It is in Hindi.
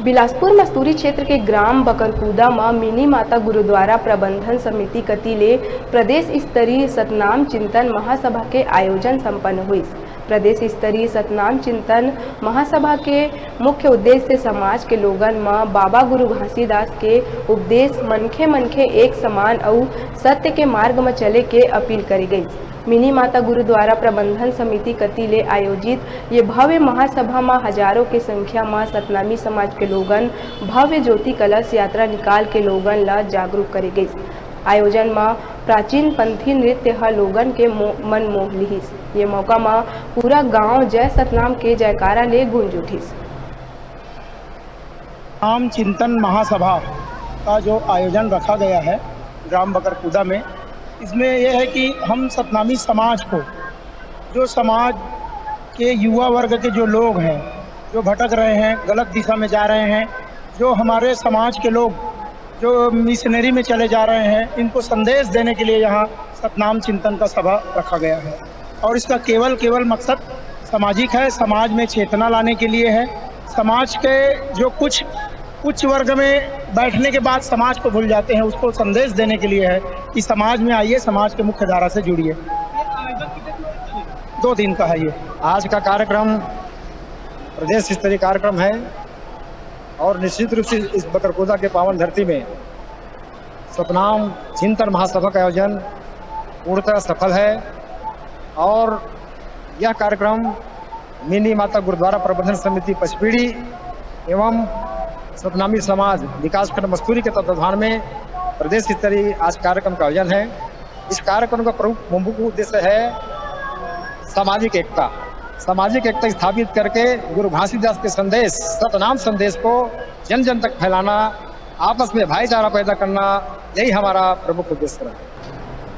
बिलासपुर मस्तूरी क्षेत्र के ग्राम बकरकूदा में मिनी माता गुरुद्वारा प्रबंधन समिति कतिले प्रदेश स्तरीय सतनाम चिंतन महासभा के आयोजन संपन्न हुई। प्रदेश स्तरीय सतनाम चिंतन महासभा के मुख्य उद्देश्य समाज के लोगन में बाबा गुरु घासीदास के उपदेश मनखे मनखे एक समान और सत्य के मार्ग में चले के अपील करी गई। मिनी माता गुरुद्वारा प्रबंधन समिति कतिले आयोजित ये भव्य महासभा में हजारों के संख्या में सतनामी समाज के लोगन भव्य ज्योति कलश यात्रा निकाल के लोगन ला जागरूक करे गई। आयोजन में प्राचीन पंथी नृत्य ह लोगन के मन मोह लिहिस। ये मौका में पूरा गांव जय सतनाम के जयकारा ले गूंज उठिस। सतनाम चिंतन महासभा का जो आयोजन रखा गया है ग्राम बकरकूदा में, इसमें यह है कि हम सतनामी समाज को, जो समाज के युवा वर्ग के जो लोग हैं, जो भटक रहे हैं, गलत दिशा में जा रहे हैं, जो हमारे समाज के लोग जो मिशनरी में चले जा रहे हैं, इनको संदेश देने के लिए यहाँ सतनाम चिंतन का सभा रखा गया है। और इसका केवल मकसद सामाजिक है, समाज में चेतना लाने के लिए है। समाज के जो कुछ उच्च वर्ग में बैठने के बाद समाज को भूल जाते हैं, उसको संदेश देने के लिए है कि समाज में आइए, समाज के मुख्य धारा से जुड़िए। 2 दिन का है ये। आज का कार्यक्रम प्रदेश स्तरीय कार्यक्रम है और निश्चित रूप से इस बकरकूदा के पावन धरती में सतनाम चिंतन महासभा का आयोजन पूर्णतः सफल है। और यह कार्यक्रम मिनी माता गुरुद्वारा प्रबंधन समिति पचपीड़ी एवं सतनामी समाज विकासखंड मस्तूरी के तत्वाधान में प्रदेश स्तरीय आज कार्यक्रम का आयोजन है। इस कार्यक्रम का प्रमुख उद्देश्य है सामाजिक एकता स्थापित करके गुरु घासीदास के संदेश, सतनाम संदेश को जन जन तक फैलाना, आपस में भाईचारा पैदा करना, यही हमारा प्रमुख उद्देश्य है।